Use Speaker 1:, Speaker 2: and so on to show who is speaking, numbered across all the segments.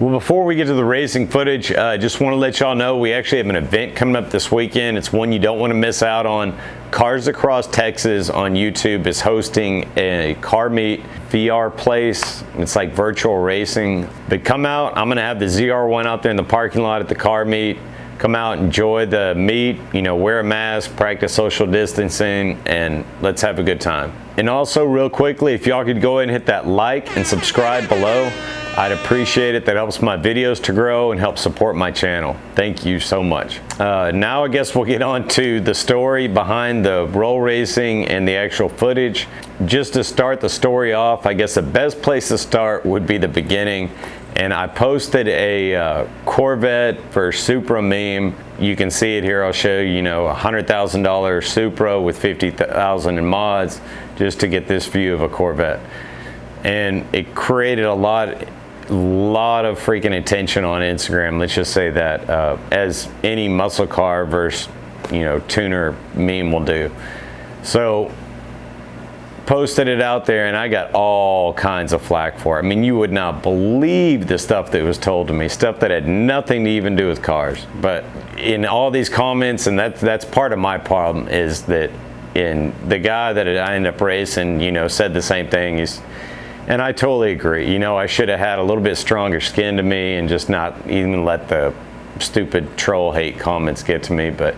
Speaker 1: Well, before we get to the racing footage, I just want to let y'all know we actually have an event coming up this weekend. It's one you don't want to miss out on. Cars Across Texas on YouTube is hosting a car meet VR place. It's like virtual racing. But come out, I'm going to have the ZR1 out there in the parking lot at the car meet. Come out, enjoy the meet, you know, wear a mask, practice social distancing, and let's have a good time. And also, real quickly, if y'all could go ahead and hit that like and subscribe below, I'd appreciate it. That helps my videos to grow and help support my channel. Thank you so much. Now I guess we'll get on to the story behind the roll racing and the actual footage. Just to start the story off, I guess the best place to start would be the beginning. And I posted a Corvette for Supra meme. You can see it here. I'll show you, a $100,000 Supra with 50,000 in mods just to get this view of a Corvette. And it created a lot of freaking attention on Instagram. Let's just say that, as any muscle car versus, tuner meme will do. So posted it out there and I got all kinds of flack for it. I mean, you would not believe the stuff that was told to me, stuff that had nothing to even do with cars. But in all these comments, and that's part of my problem, is that in the guy that I ended up racing, said the same thing. And I totally agree. I should have had a little bit stronger skin to me and just not even let the stupid troll hate comments get to me. But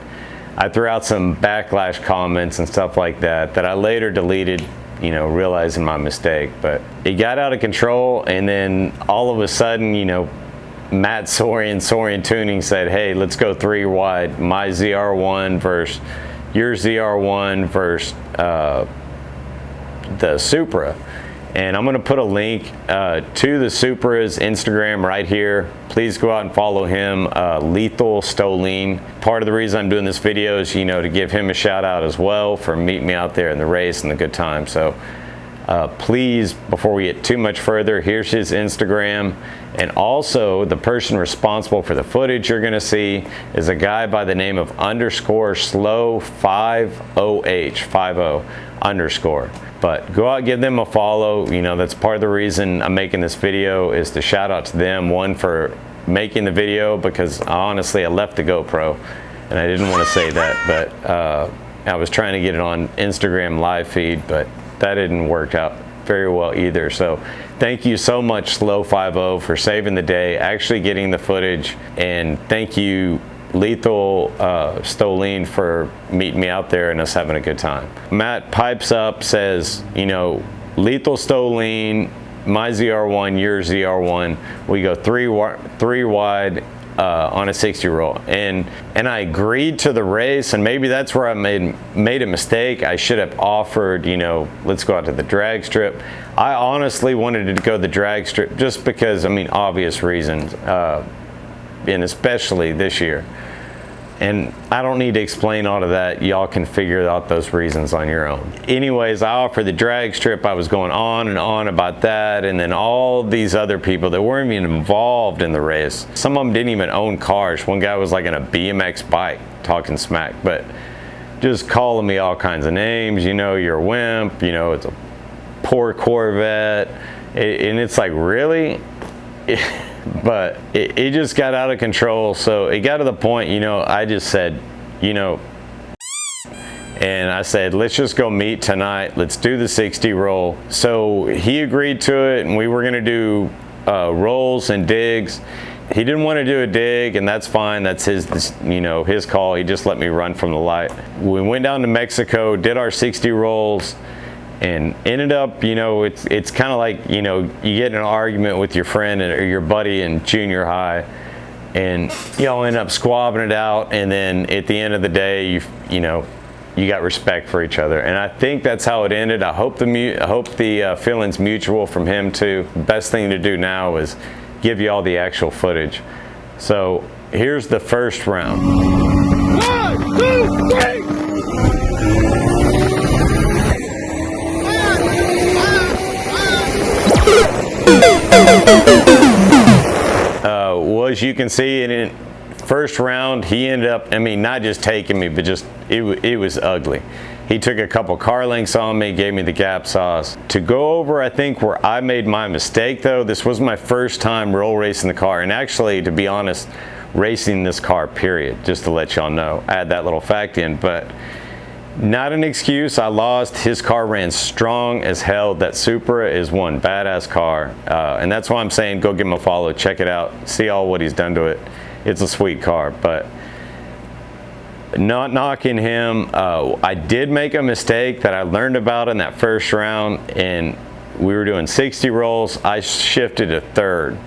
Speaker 1: I threw out some backlash comments and stuff like that I later deleted, realizing my mistake. But it got out of control, and then all of a sudden, Matt Sorian Tuning said, hey, let's go 3 wide. My ZR1 versus your ZR1 versus the Supra. And I'm going to put a link to the Supra's Instagram right here. Please go out and follow him, Lethal Stoleen. Part of the reason I'm doing this video is, to give him a shout out as well for meeting me out there in the race and the good time. So please, before we get too much further, here's his Instagram. And also, the person responsible for the footage you're going to see is a guy by the name of _slow50h, But go out, give them a follow. That's part of the reason I'm making this video, is to shout out to them. One, for making the video, because honestly, I left the GoPro and I didn't want to say that, but I was trying to get it on Instagram live feed, but that didn't work out very well either. So thank you so much, Slow50, for saving the day, actually getting the footage. And thank you, Lethal Stoleen, for meeting me out there and us having a good time. Matt pipes up, says, Lethal Stoleen, my ZR1, your ZR1, we go three wide on a 60 roll. And I agreed to the race, and maybe that's where I made a mistake. I should have offered, let's go out to the drag strip. I honestly wanted to go the drag strip just because, obvious reasons, and especially this year. And I don't need to explain all of that. Y'all can figure out those reasons on your own. Anyways, I offered the drag strip. I was going on and on about that. And then all these other people that weren't even involved in the race. Some of them didn't even own cars. One guy was like in a BMX bike talking smack, but just calling me all kinds of names. You're a wimp. It's a poor Corvette. And it's like, really? But it just got out of control. So it got to the point, I just said, and I said, let's just go meet tonight. Let's do the 60 roll. So he agreed to it, and we were going to do rolls and digs. He didn't want to do a dig, and that's fine. That's his call. He just let me run from the light. We went down to Mexico, did our 60 rolls, and ended up, it's kind of like, you get in an argument with your friend or your buddy in junior high, and y'all end up squabbing it out, and then at the end of the day, you got respect for each other. And I think that's how it ended. I hope the feeling's mutual from him too. The best thing to do now is give you all the actual footage. So here's the first round.
Speaker 2: 1, 2, 3.
Speaker 1: Well, as you can see, in first round, he ended up, not just taking me, but just, it was ugly. He took a couple car lengths on me, gave me the gap sauce. To go over, I think, where I made my mistake though, this was my first time roll racing the car, and actually, to be honest, racing this car, period, just to let y'all know. I had that little fact in, but not an excuse. I lost. His car ran strong as hell. That Supra is one badass car, and that's why I'm saying go give him a follow, check it out, see all what he's done to it. It's a sweet car, but not knocking him. I did make a mistake that I learned about in that first round, and we were doing 60 rolls. I shifted to third,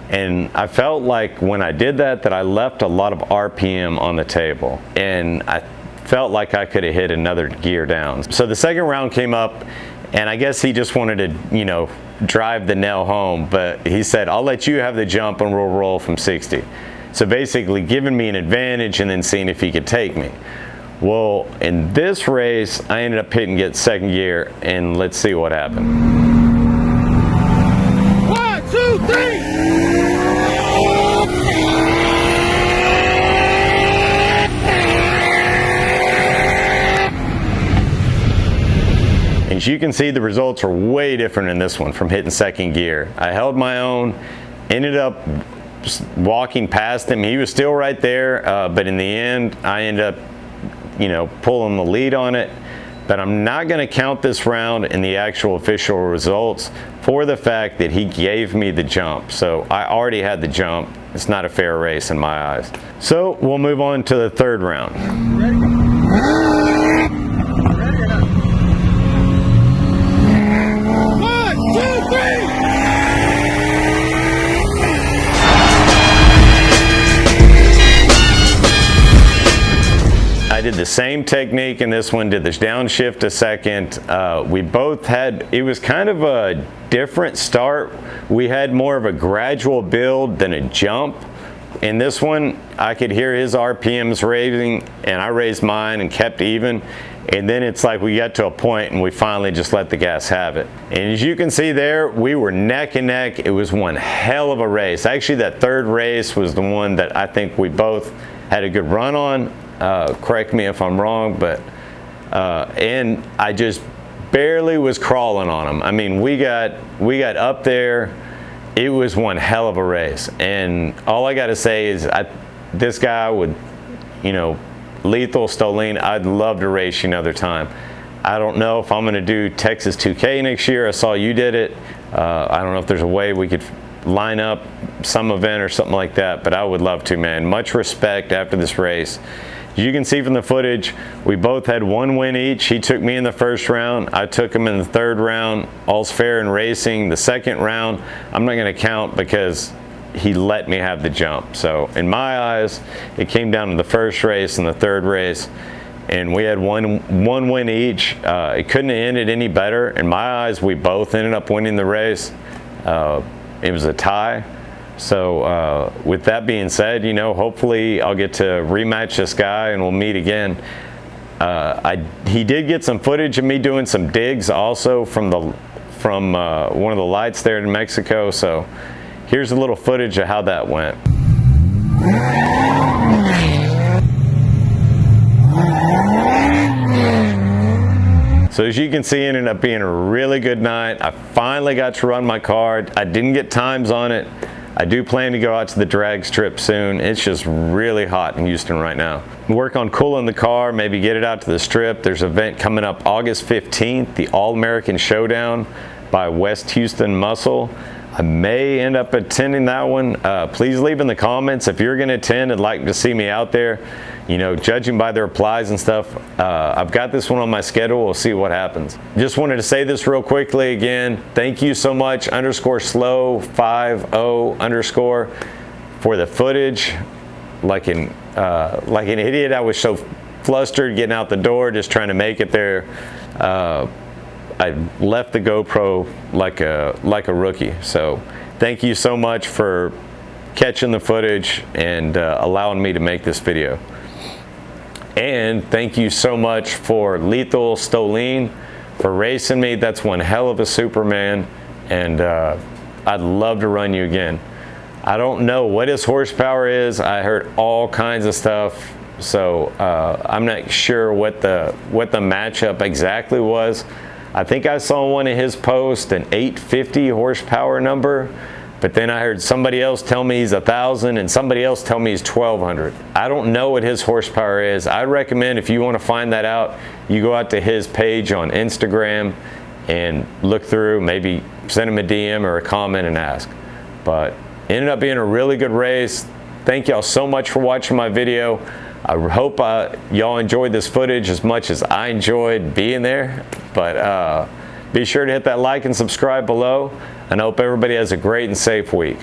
Speaker 1: and I felt like when I did that I left a lot of RPM on the table, and I felt like I could have hit another gear down. So the second round came up, and I guess he just wanted to, you know, drive the nail home, but he said, I'll let you have the jump and we'll roll from 60. So basically giving me an advantage and then seeing if he could take me. Well, in this race, I ended up hitting get second gear, and let's see what happened.
Speaker 2: 1, 2, 3.
Speaker 1: As you can see, the results are way different in this one from hitting second gear. I held my own, ended up walking past him. He was still right there, but in the end, I ended up, you know, pulling the lead on it. But I'm not going to count this round in the actual official results for the fact that he gave me the jump. So I already had the jump. It's not a fair race in my eyes. So we'll move on to the third round. I did the same technique in this one, did this downshift to second. We both had, it was kind of a different start. We had more of a gradual build than a jump. In this one, I could hear his RPMs raising, and I raised mine and kept even. And then it's like we got to a point and we finally just let the gas have it. And as you can see there, we were neck and neck. It was one hell of a race. Actually, that third race was the one that I think we both had a good run on. Correct me if I'm wrong, but and I just barely was crawling on him. I mean, we got up there. It was one hell of a race, and all I got to say is this guy would, you know, Lethal Stolene, I'd love to race you another time. I don't know if I'm going to do Texas 2K next year. I saw you did it. I don't know if there's a way we could line up some event or something like that, but I would love to, man. Much respect after this race. As you can see from the footage, we both had one win each. He took me in the first round. I took him in the third round. All's fair in racing. The second round, I'm not going to count because he let me have the jump. So in my eyes, it came down to the first race and the third race, and we had one win each. It couldn't have ended any better. In my eyes, we both ended up winning the race. It was a tie. So with that being said, you know, hopefully I'll get to rematch this guy and we'll meet again. He did get some footage of me doing some digs also from one of the lights there in Mexico. So here's a little footage of how that went. So as you can see, it ended up being a really good night. I finally got to run my car. I didn't get times on it. I do plan to go out to the drag strip soon. It's just really hot in Houston right now. Work on cooling the car, maybe get it out to the strip. There's an event coming up August 15th, the All-American Showdown by West Houston Muscle. I may end up attending that one. Please leave in the comments if you're gonna attend and like to see me out there. You know, judging by the replies and stuff, I've got this one on my schedule. We'll see what happens. Just wanted to say this real quickly again. Thank you so much, _slow50_ for the footage. Like an idiot, I was so flustered getting out the door, just trying to make it there. I left the GoPro like a rookie. So thank you so much for catching the footage and allowing me to make this video. And thank you so much for Lethal Stolene for racing me. That's one hell of a Superman, and I'd love to run you again. I don't know what his horsepower is. I heard all kinds of stuff. So I'm not sure what the matchup exactly was. I think I saw one of his posts an 850 horsepower number, but then I heard somebody else tell me he's 1,000 and somebody else tell me he's 1,200. I don't know what his horsepower is. I recommend if you want to find that out, you go out to his page on Instagram and look through, maybe send him a DM or a comment and ask. But ended up being a really good race. Thank y'all so much for watching my video. I hope y'all enjoyed this footage as much as I enjoyed being there. But be sure to hit that like and subscribe below, and I hope everybody has a great and safe week.